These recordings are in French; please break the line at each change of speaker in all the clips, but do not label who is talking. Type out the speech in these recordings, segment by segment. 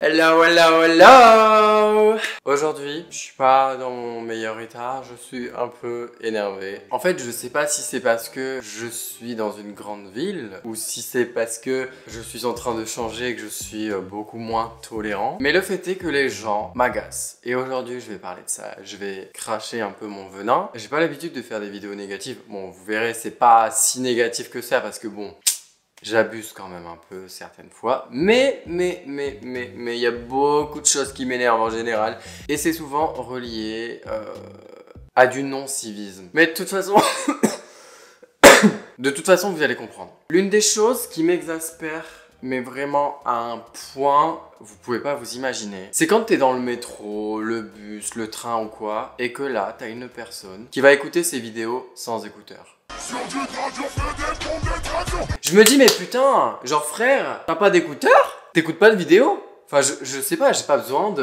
Hello, hello, hello! Aujourd'hui, je suis pas dans mon meilleur état, je suis un peu énervé. En fait, je sais pas si c'est parce que je suis dans une grande ville ou si c'est parce que je suis en train de changer et que je suis beaucoup moins tolérant. Mais le fait est que les gens m'agacent. Et aujourd'hui, je vais parler de ça. Je vais cracher un peu mon venin. J'ai pas l'habitude de faire des vidéos négatives. Bon, vous verrez, c'est pas si négatif que ça parce que bon... J'abuse quand même un peu certaines fois, mais il y a beaucoup de choses qui m'énervent en général. Et c'est souvent relié à du non-civisme. Mais de toute façon, vous allez comprendre. L'une des choses qui m'exaspère, mais vraiment à un point, vous pouvez pas vous imaginer, c'est quand t'es dans le métro, le bus, le train ou quoi, et que là, t'as une personne qui va écouter ces vidéos sans écouteurs. Je me dis mais putain, genre frère, t'as pas d'écouteurs? T'écoutes pas de vidéo? Enfin je sais pas, j'ai pas besoin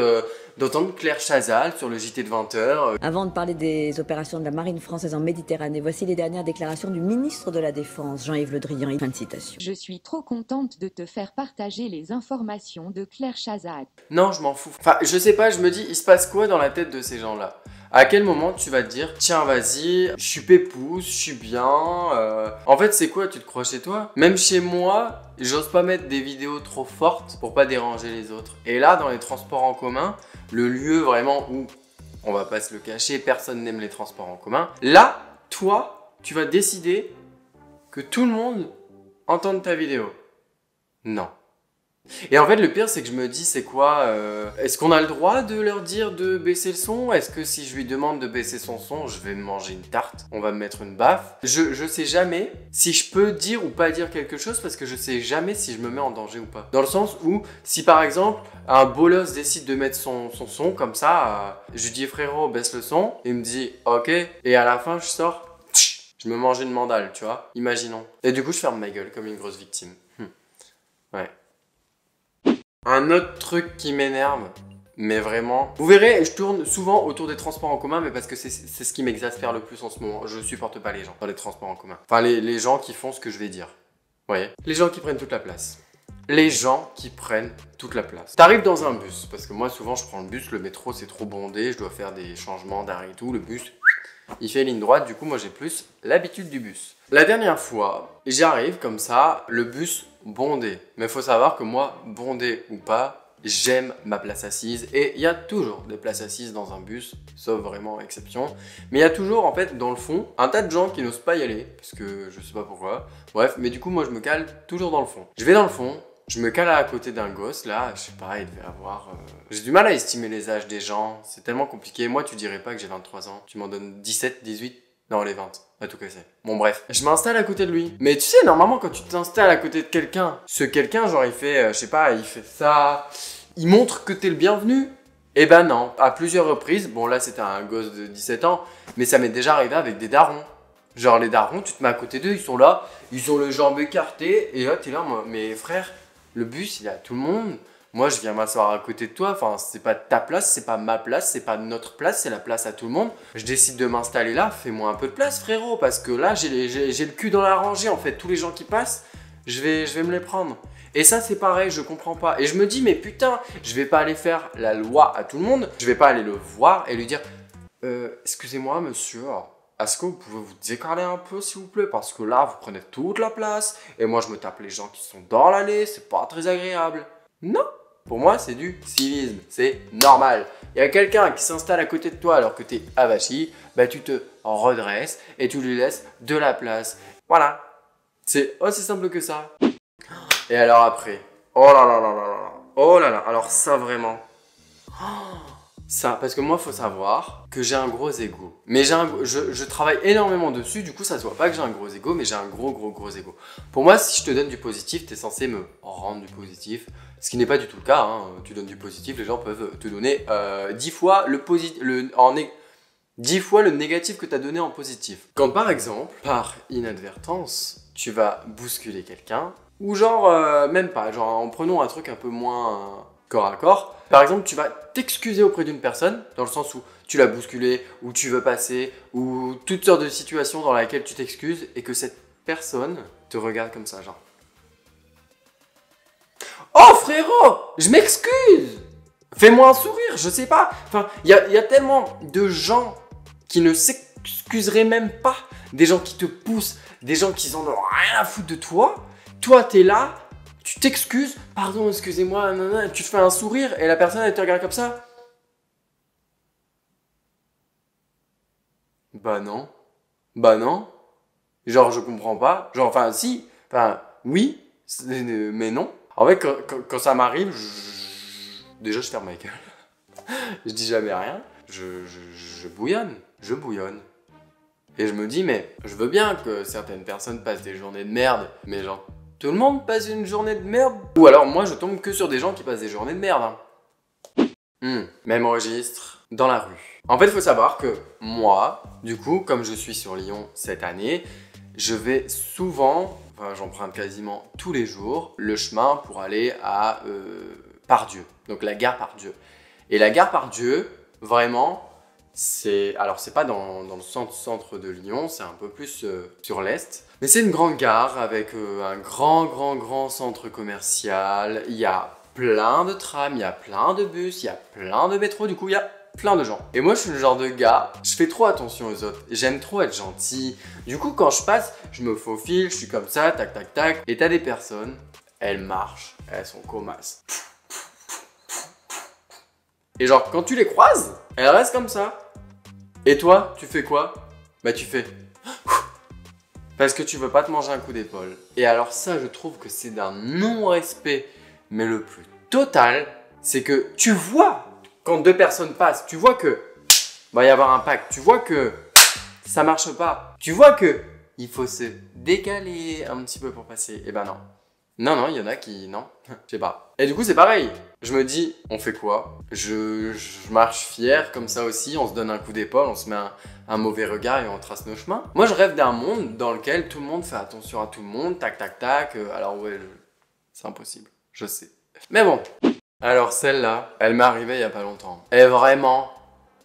d'entendre Claire Chazal sur le JT de 20h.
Avant de parler des opérations de la marine française en Méditerranée, voici les dernières déclarations du ministre de la Défense, Jean-Yves Le Drian. Fin de citation.
Je suis trop contente de te faire partager les informations de Claire Chazal.
Non, je m'en fous. Enfin, je sais pas, je me dis, il se passe quoi dans la tête de ces gens-là? À quel moment tu vas te dire, tiens, vas-y, je suis pépouze, je suis bien. En fait, c'est quoi, tu te crois chez toi? Même chez moi, j'ose pas mettre des vidéos trop fortes pour pas déranger les autres. Et là, dans les transports en commun, le lieu vraiment où, on va pas se le cacher, personne n'aime les transports en commun. Là, toi, tu vas décider que tout le monde entende ta vidéo. Non. Et en fait, le pire, c'est que je me dis, c'est quoi est-ce qu'on a le droit de leur dire de baisser le son? Est-ce que si je lui demande de baisser son son, je vais me manger une tarte? On va me mettre une baffe? Je sais jamais si je peux dire ou pas dire quelque chose parce que je sais jamais si je me mets en danger ou pas. Dans le sens où, si par exemple, un bolos décide de mettre son son comme ça, je lui dis frérot, baisse le son, il me dit ok, et à la fin, je sors, je me mange une mandale, tu vois? Imaginons. Et du coup, je ferme ma gueule comme une grosse victime. Ouais. Un autre truc qui m'énerve, mais vraiment... Vous verrez, je tourne souvent autour des transports en commun, mais parce que c'est ce qui m'exaspère le plus en ce moment. Je supporte pas les gens dans les transports en commun. Enfin, les gens qui font ce que je vais dire. Vous voyez? Les gens qui prennent toute la place. Les gens qui prennent toute la place. T'arrives dans un bus, parce que moi souvent je prends le bus, le métro c'est trop bondé, je dois faire des changements d'arrêt et tout, le bus... Il fait ligne droite, du coup moi j'ai plus l'habitude du bus. La dernière fois, j'arrive comme ça, le bus bondé. Mais il faut savoir que moi, bondé ou pas, j'aime ma place assise. Et il y a toujours des places assises dans un bus, sauf vraiment exception. Mais il y a toujours en fait dans le fond, un tas de gens qui n'osent pas y aller, parce que je sais pas pourquoi. Bref, mais du coup moi je me cale toujours dans le fond. Je vais dans le fond. Je me cale à côté d'un gosse, là, je sais pas, il devait avoir... J'ai du mal à estimer les âges des gens, c'est tellement compliqué. Moi, tu dirais pas que j'ai 23 ans, tu m'en donnes 17, 18, non, les 20, à tout casser. Bon, bref, je m'installe à côté de lui. Mais tu sais, normalement, quand tu t'installes à côté de quelqu'un, ce quelqu'un, genre, il fait, je sais pas, il fait ça... Il montre que t'es le bienvenu. Eh ben non, à plusieurs reprises, bon là, c'était un gosse de 17 ans, mais ça m'est déjà arrivé avec des darons. Genre, les darons, tu te mets à côté d'eux, ils sont là, ils ont les jambes écartées, et là, t'es là, moi, mais frère... Le bus, il est à tout le monde. Moi, je viens m'asseoir à côté de toi. Enfin, c'est pas ta place, c'est pas ma place, c'est pas notre place, c'est la place à tout le monde. Je décide de m'installer là. Fais-moi un peu de place, frérot, parce que là, j'ai le cul dans la rangée. En fait, tous les gens qui passent, je vais me les prendre. Et ça, c'est pareil, je comprends pas. Et je me dis, mais putain, je vais pas aller faire la loi à tout le monde. Je vais pas aller le voir et lui dire, excusez-moi, monsieur. Est-ce que vous pouvez vous décaler un peu, s'il vous plaît? Parce que là, vous prenez toute la place. Et moi, je me tape les gens qui sont dans l'allée. C'est pas très agréable. Non. Pour moi, c'est du civisme. C'est normal. Il y a quelqu'un qui s'installe à côté de toi alors que t'es avachi. Bah, tu te redresses et tu lui laisses de la place. Voilà. C'est aussi simple que ça. Et alors après. Oh là là là là là. Oh là là. Alors ça, vraiment. Ça, parce que moi, faut savoir que j'ai un gros ego. Mais je travaille énormément dessus, du coup, ça se voit pas que j'ai un gros ego, mais j'ai un gros ego. Pour moi, si je te donne du positif, t'es censé me rendre du positif. Ce qui n'est pas du tout le cas, hein. Tu donnes du positif, les gens peuvent te donner 10 fois le 10 fois le négatif que tu as donné en positif. Quand par exemple, par inadvertance, tu vas bousculer quelqu'un, ou genre, même pas, genre en prenant un truc un peu moins corps à corps, par exemple, tu vas t'excuser auprès d'une personne, dans le sens où tu l'as bousculé, ou tu veux passer, ou toutes sortes de situations dans lesquelles tu t'excuses, et que cette personne te regarde comme ça, genre. Oh frérot, je m'excuse. Fais-moi un sourire, je sais pas. Enfin, il y a tellement de gens qui ne s'excuseraient même pas. Des gens qui te poussent, des gens qui en ont rien à foutre de toi. Toi, t'es là, tu t'excuses. Pardon, excusez-moi, tu te fais un sourire et la personne, elle te regarde comme ça. Bah non. Bah non. Genre, je comprends pas. Genre, enfin, si. Enfin, oui, mais non. En fait, quand ça m'arrive, déjà, je ferme ma gueule. Je dis jamais rien. Je bouillonne. Je bouillonne. Et je me dis, mais je veux bien que certaines personnes passent des journées de merde. Mais genre, tout le monde passe une journée de merde. Ou alors, moi, je tombe que sur des gens qui passent des journées de merde. Même registre dans la rue. En fait, il faut savoir que moi, du coup, comme je suis sur Lyon cette année, je vais souvent, enfin j'emprunte quasiment tous les jours, le chemin pour aller à Pardieu. Donc la gare Pardieu. Et la gare Pardieu, vraiment, c'est... Alors c'est pas dans le centre de Lyon, c'est un peu plus sur l'est. Mais c'est une grande gare avec un grand centre commercial. Il y a plein de trams, il y a plein de bus, il y a plein de métros, du coup il y a plein de gens. Et moi je suis le genre de gars, je fais trop attention aux autres, j'aime trop être gentil. Du coup quand je passe, je me faufile, je suis comme ça, tac tac tac. Et t'as des personnes, elles marchent, elles sont comasses. Et genre quand tu les croises, elles restent comme ça. Et toi, tu fais quoi? Bah tu fais... Parce que tu veux pas te manger un coup d'épaule. Et alors ça, je trouve que c'est d'un non-respect. Mais le plus total, c'est que tu vois, quand deux personnes passent, tu vois que va y avoir un pacte, tu vois que ça marche pas, tu vois que il faut se décaler un petit peu pour passer. Et ben non. Non, il y en a qui... Non, je sais pas. Et du coup, c'est pareil. Je me dis, on fait quoi? Je marche fier comme ça aussi, on se donne un coup d'épaule, on se met un mauvais regard et on trace nos chemins. Moi, je rêve d'un monde dans lequel tout le monde fait attention à tout le monde, tac, tac, tac. Alors ouais, c'est impossible. Je sais. Mais bon. Alors celle-là, elle m'est arrivée il y a pas longtemps. Et vraiment,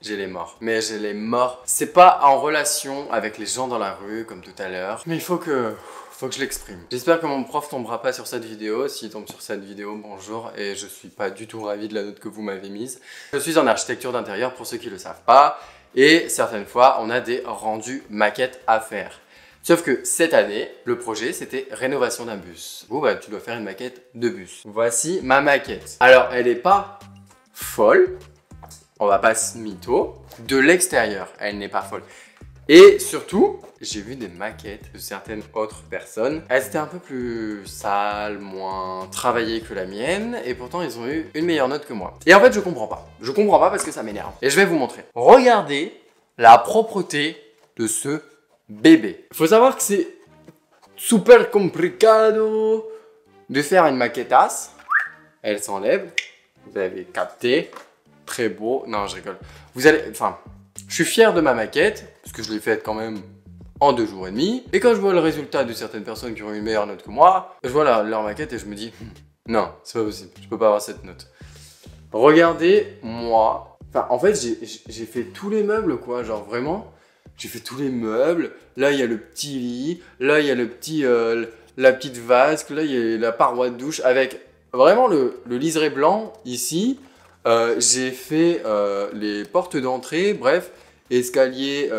j'ai les morts. Mais j'ai les morts. C'est pas en relation avec les gens dans la rue, comme tout à l'heure. Mais il faut que je l'exprime. J'espère que mon prof tombera pas sur cette vidéo. S'il tombe sur cette vidéo, bonjour. Et je suis pas du tout ravi de la note que vous m'avez mise. Je suis en architecture d'intérieur pour ceux qui le savent pas. Et certaines fois, on a des rendus maquettes à faire. Sauf que cette année, le projet, c'était rénovation d'un bus. Bon, bah, tu dois faire une maquette de bus. Voici ma maquette. Alors, elle n'est pas folle. On va pas se mytho. De l'extérieur, elle n'est pas folle. Et surtout, j'ai vu des maquettes de certaines autres personnes. Elles étaient un peu plus sales, moins travaillées que la mienne. Et pourtant, ils ont eu une meilleure note que moi. Et en fait, je comprends pas. Je comprends pas parce que ça m'énerve. Et je vais vous montrer. Regardez la propreté de ce bébé. Faut savoir que c'est super complicado de faire une maquettasse. Elle s'enlève. Vous avez capté. Très beau. Non, je rigole. Vous allez... Enfin, je suis fier de ma maquette parce que je l'ai faite quand même en 2 jours et demi. Et quand je vois le résultat de certaines personnes qui ont eu une meilleure note que moi, je vois leur maquette et je me dis non, c'est pas possible. Je peux pas avoir cette note. Regardez moi. Enfin, en fait, j'ai fait tous les meubles quoi. Genre vraiment. J'ai fait tous les meubles. Là, il y a le petit lit. Là, il y a le petit, la petite vasque. Là, il y a la paroi de douche avec vraiment le liseré blanc ici. J'ai fait les portes d'entrée. Bref, escalier.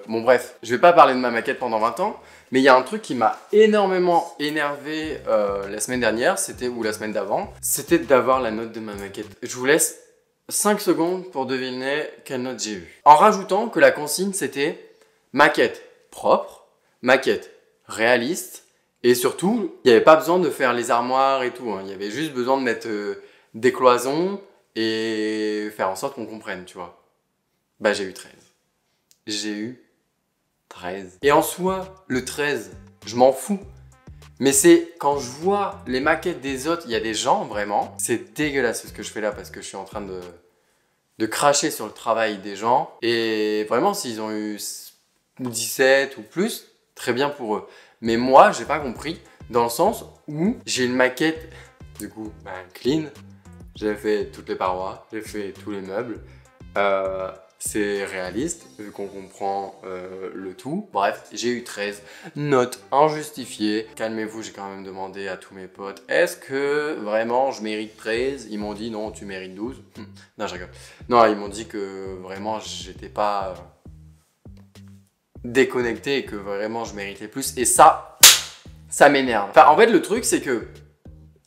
Bon, bref, je vais pas parler de ma maquette pendant 20 ans. Mais il y a un truc qui m'a énormément énervé la semaine dernière. Ou la semaine d'avant. C'était d'avoir la note de ma maquette. Je vous laisse 5 secondes pour deviner quelle note j'ai eu. En rajoutant que la consigne, c'était... maquette propre, maquette réaliste, et surtout, il n'y avait pas besoin de faire les armoires et tout, hein. Il y avait juste besoin de mettre des cloisons et faire en sorte qu'on comprenne, tu vois. Bah j'ai eu 13. J'ai eu 13. Et en soi, le 13, je m'en fous. Mais c'est quand je vois les maquettes des autres, il y a des gens vraiment, c'est dégueulasse ce que je fais là parce que je suis en train de cracher sur le travail des gens. Et vraiment, s'ils ont eu 17 ou plus, très bien pour eux. Mais moi, j'ai pas compris, dans le sens où j'ai une maquette, du coup, clean. J'ai fait toutes les parois, j'ai fait tous les meubles. C'est réaliste, vu qu'on comprend le tout. Bref, j'ai eu 13. Note injustifiée. Calmez-vous, j'ai quand même demandé à tous mes potes, est-ce que vraiment je mérite 13? Ils m'ont dit non, tu mérites 12. Non, je rigole. Non, ils m'ont dit que vraiment j'étais pas déconnecté et que vraiment je méritais plus. Et ça m'énerve. Enfin, en fait, le truc, c'est que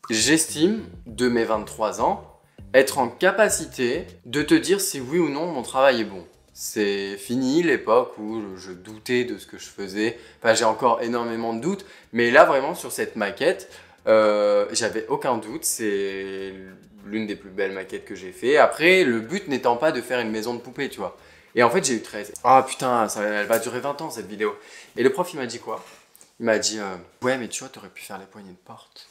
j'estime, de mes 23 ans, être en capacité de te dire si oui ou non mon travail est bon. C'est fini l'époque où je doutais de ce que je faisais. Enfin, j'ai encore énormément de doutes. Mais là, vraiment, sur cette maquette, j'avais aucun doute. C'est l'une des plus belles maquettes que j'ai fait. Après, le but n'étant pas de faire une maison de poupée, tu vois. Et en fait, j'ai eu 13. Ah putain, elle va durer 20 ans cette vidéo. Et le prof, il m'a dit quoi? Il m'a dit ouais, mais tu vois, t'aurais pu faire les poignées de porte.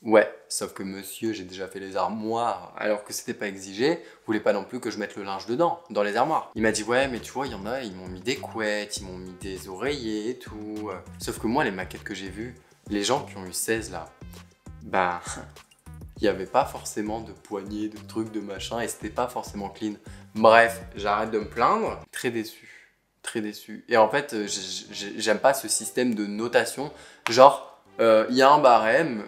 Ouais, sauf que monsieur, j'ai déjà fait les armoires, alors que c'était pas exigé, voulait pas non plus que je mette le linge dedans, dans les armoires. Il m'a dit ouais, mais tu vois, il y en a, ils m'ont mis des couettes, ils m'ont mis des oreillers et tout. Sauf que moi, les maquettes que j'ai vues, les gens qui ont eu 16 là, bah, il n'y avait pas forcément de poignées, de trucs, de machin, et c'était pas forcément clean. Bref, j'arrête de me plaindre. Très déçu, très déçu. Et en fait, j'aime pas ce système de notation, genre, il y a un barème,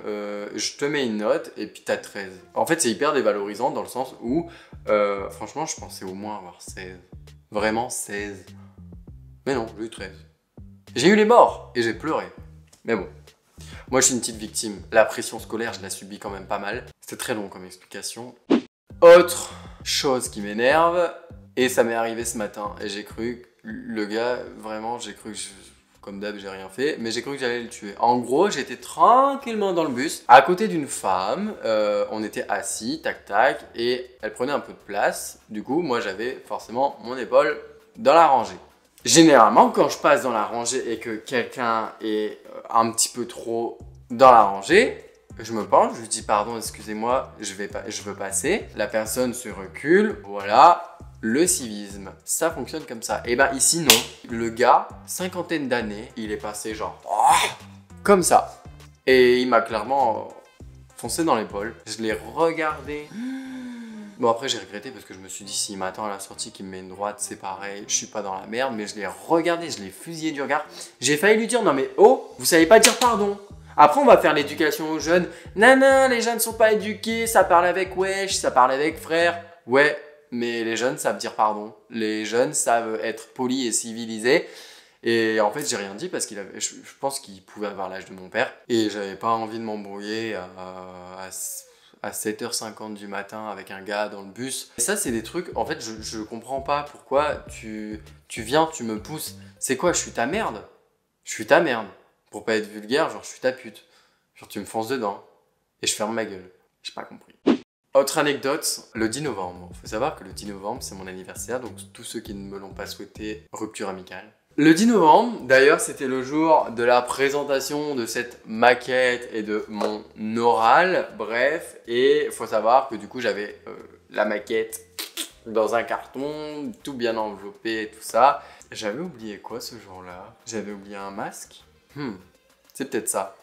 je te mets une note et puis t'as 13. En fait, c'est hyper dévalorisant dans le sens où, franchement, je pensais au moins avoir 16. Vraiment 16. Mais non, j'ai eu 13. J'ai eu les morts et j'ai pleuré. Mais bon, moi je suis une petite victime. La pression scolaire, je la subis quand même pas mal. C'était très long comme explication. Autre chose qui m'énerve, et ça m'est arrivé ce matin, et j'ai cru, le gars, vraiment, j'ai cru que comme d'hab, j'ai rien fait, mais j'ai cru que j'allais le tuer. En gros, j'étais tranquillement dans le bus, à côté d'une femme, on était assis, tac tac, et elle prenait un peu de place. Du coup, moi j'avais forcément mon épaule dans la rangée. Généralement, quand je passe dans la rangée et que quelqu'un est un petit peu trop dans la rangée, je me penche, je lui dis pardon, excusez-moi, je veux passer. La personne se recule, voilà. Le civisme, ça fonctionne comme ça. Et ben ici non, le gars, cinquantaine d'années, il est passé genre comme ça. Et il m'a clairement foncé dans l'épaule. Je l'ai regardé. Bon après j'ai regretté parce que je me suis dit s'il m'attend à la sortie, qu'il me met une droite, c'est pareil, je suis pas dans la merde. Mais je l'ai regardé, je l'ai fusillé du regard. J'ai failli lui dire non mais oh, vous savez pas dire pardon. Après on va faire l'éducation aux jeunes. Non, les jeunes sont pas éduqués, ça parle avec wesh, ça parle avec frère. Ouais. Mais les jeunes savent dire pardon. Les jeunes savent être polis et civilisés. Et en fait, j'ai rien dit parce qu'il avait, je pense qu'il pouvait avoir l'âge de mon père. Et j'avais pas envie de m'embrouiller à 7h50 du matin avec un gars dans le bus. Et ça, c'est des trucs, en fait, je comprends pas pourquoi tu viens, tu me pousses. C'est quoi, je suis ta merde? Je suis ta merde. Pour pas être vulgaire, genre, je suis ta pute. Genre, tu me fonces dedans. Et je ferme ma gueule. J'ai pas compris. Autre anecdote, le 10 novembre. Il faut savoir que le 10 novembre, c'est mon anniversaire, donc tous ceux qui ne me l'ont pas souhaité, rupture amicale. Le 10 novembre, d'ailleurs, c'était le jour de la présentation de cette maquette et de mon oral, bref. Et il faut savoir que du coup, j'avais la maquette dans un carton, tout bien enveloppé et tout ça. J'avais oublié quoi ce jour-là? J'avais oublié un masque? C'est peut-être ça.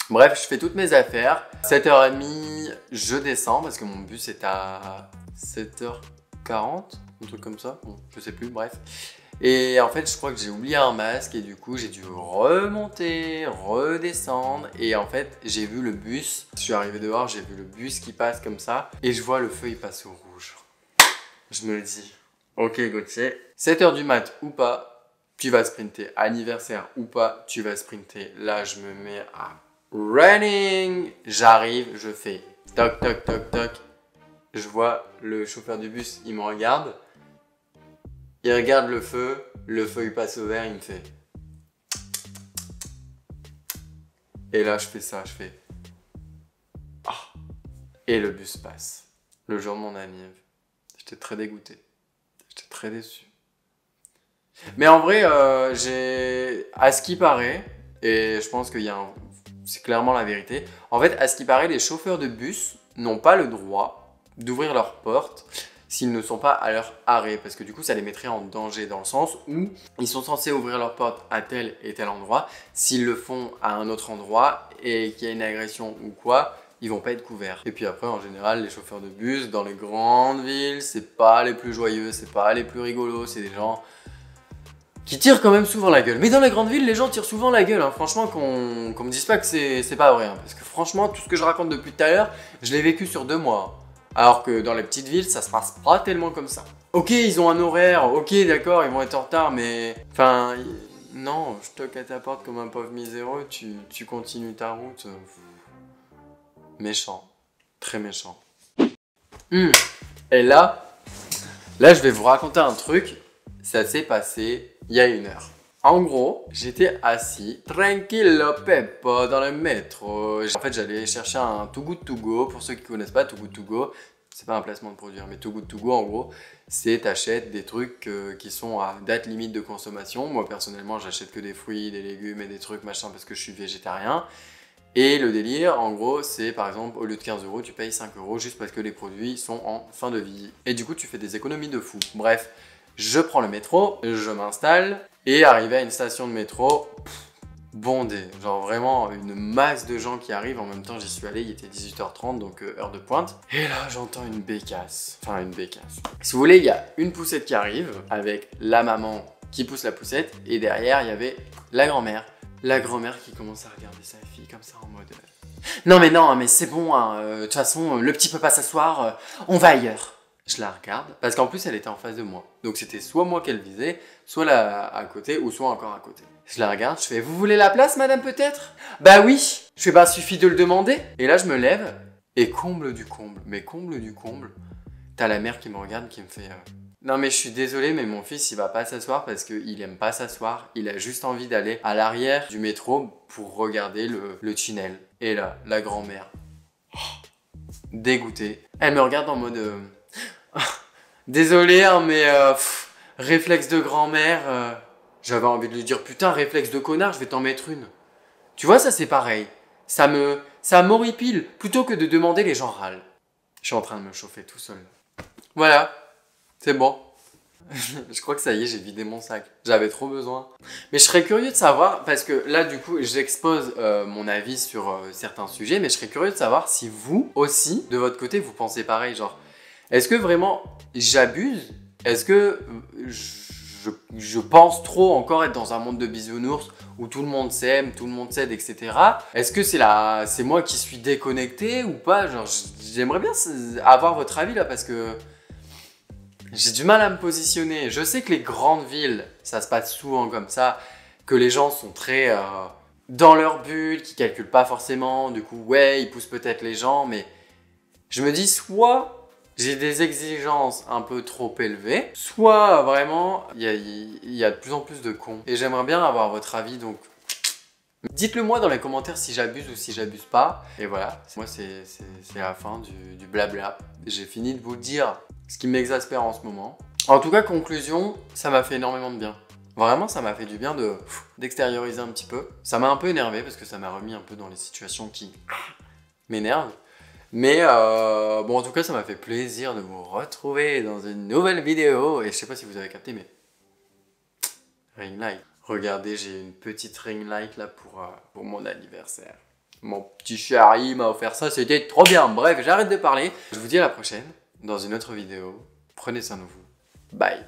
Bref, je fais toutes mes affaires. 7h30, je descends parce que mon bus est à 7h40, un truc comme ça. Bon, je sais plus, bref. Et en fait, je crois que j'ai oublié un masque et du coup, j'ai dû remonter, redescendre. Et en fait, j'ai vu le bus. Je suis arrivé dehors, j'ai vu le bus qui passe comme ça. Et je vois le feu, il passe au rouge. Je me dis, ok Gauthier, 7h du mat ou pas, tu vas sprinter. Anniversaire ou pas, tu vas sprinter. Là, je me mets à running, j'arrive, je fais toc toc toc toc. Je vois le chauffeur du bus, il me regarde. Il regarde le feu il passe au vert, il me fait. Et là je fais ça, je fais. Ah. Et le bus passe. Le jour de mon anniv. J'étais très dégoûté. J'étais très déçu. Mais en vrai, j'ai. À ce qui paraît, et je pense qu'il y a un. C'est clairement la vérité. En fait, à ce qui paraît, les chauffeurs de bus n'ont pas le droit d'ouvrir leurs portes s'ils ne sont pas à leur arrêt. Parce que du coup, ça les mettrait en danger dans le sens où ils sont censés ouvrir leurs portes à tel et tel endroit. S'ils le font à un autre endroit et qu'il y a une agression ou quoi, ils vont pas être couverts. Et puis après, en général, les chauffeurs de bus dans les grandes villes, c'est pas les plus joyeux, c'est pas les plus rigolos, c'est des gens qui tirent quand même souvent la gueule. Mais dans les grandes villes, les gens tirent souvent la gueule, hein. Franchement, qu'on me dise pas que c'est pas vrai, hein. Parce que franchement, tout ce que je raconte depuis tout à l'heure, je l'ai vécu sur 2 mois. Alors que dans les petites villes, ça se passe pas tellement comme ça. Ok, ils ont un horaire, ok, d'accord, ils vont être en retard, mais... Enfin, non, je toque à ta porte comme un pauvre miséreux, tu continues ta route. Méchant. Très méchant. Et là, je vais vous raconter un truc. Ça s'est passé il y a 1 heure. En gros, j'étais assis, tranquillo peppo, dans le métro. En fait, j'allais chercher un Too Good To Go. Pour ceux qui connaissent pas Too Good To Go, c'est pas un placement de produit, mais Too Good To Go, en gros, c'est t'achètes des trucs qui sont à date limite de consommation. Moi, personnellement, j'achète que des fruits, des légumes et des trucs machin parce que je suis végétarien. Et le délire, en gros, c'est par exemple, au lieu de 15 €, tu payes 5 € juste parce que les produits sont en fin de vie. Et du coup, tu fais des économies de fou. Bref, je prends le métro, je m'installe, et arrivé à une station de métro, bondé. Genre vraiment une masse de gens qui arrivent. En même temps, j'y suis allé, il était 18h30, donc heure de pointe. Et là, j'entends une bécasse. Enfin, une bécasse. Si vous voulez, il y a une poussette qui arrive, avec la maman qui pousse la poussette, et derrière, il y avait la grand-mère. La grand-mère qui commence à regarder sa fille comme ça en mode non mais c'est bon, hein, de toute façon le petit peut pas s'asseoir, on va ailleurs. Je la regarde parce qu'en plus elle était en face de moi. Donc c'était soit moi qu'elle visait, soit là à côté ou soit encore à côté. Je la regarde, je fais vous voulez la place madame peut-être? Bah oui. Je fais bah suffit de le demander. Et là je me lève et comble du comble, t'as la mère qui me regarde qui me fait non mais je suis désolé mais mon fils il va pas s'asseoir parce qu'il aime pas s'asseoir. Il a juste envie d'aller à l'arrière du métro pour regarder le tunnel. Et là, la grand-mère, dégoûtée, elle me regarde en mode désolé hein, mais réflexe de grand-mère. J'avais envie de lui dire putain réflexe de connard, je vais t'en mettre une. Tu vois ça c'est pareil. Ça m'horripile plutôt que de demander les gens râlent. Je suis en train de me chauffer tout seul. Voilà. C'est bon. Je crois que ça y est, j'ai vidé mon sac. J'avais trop besoin. Mais je serais curieux de savoir, parce que là, du coup, j'expose mon avis sur certains sujets, mais je serais curieux de savoir si vous aussi, de votre côté, vous pensez pareil. Genre, est-ce que vraiment j'abuse? Est-ce que je pense trop encore être dans un monde de bisounours où tout le monde s'aime, tout le monde s'aide, etc. Est-ce que c'est moi qui suis déconnecté ou pas? Genre, j'aimerais bien avoir votre avis là, parce que j'ai du mal à me positionner. Je sais que les grandes villes, ça se passe souvent comme ça, que les gens sont très dans leur bulle, qui calculent pas forcément, du coup, ouais, ils poussent peut-être les gens, mais je me dis soit j'ai des exigences un peu trop élevées, soit vraiment, il y a de plus en plus de cons. Et j'aimerais bien avoir votre avis, donc dites-le moi dans les commentaires si j'abuse ou si j'abuse pas. Et voilà, moi c'est la fin du blabla. J'ai fini de vous dire ce qui m'exaspère en ce moment. En tout cas, conclusion, ça m'a fait énormément de bien. Vraiment, ça m'a fait du bien d'extérioriser un petit peu. Ça m'a un peu énervé parce que ça m'a remis un peu dans les situations qui m'énervent. Mais bon, en tout cas, ça m'a fait plaisir de vous retrouver dans une nouvelle vidéo. Et je sais pas si vous avez capté, mais ring light. Regardez, j'ai une petite ring light là pour mon anniversaire. Mon petit chéri m'a offert ça, c'était trop bien. Bref, j'arrête de parler. Je vous dis à la prochaine dans une autre vidéo. Prenez soin de vous. Bye.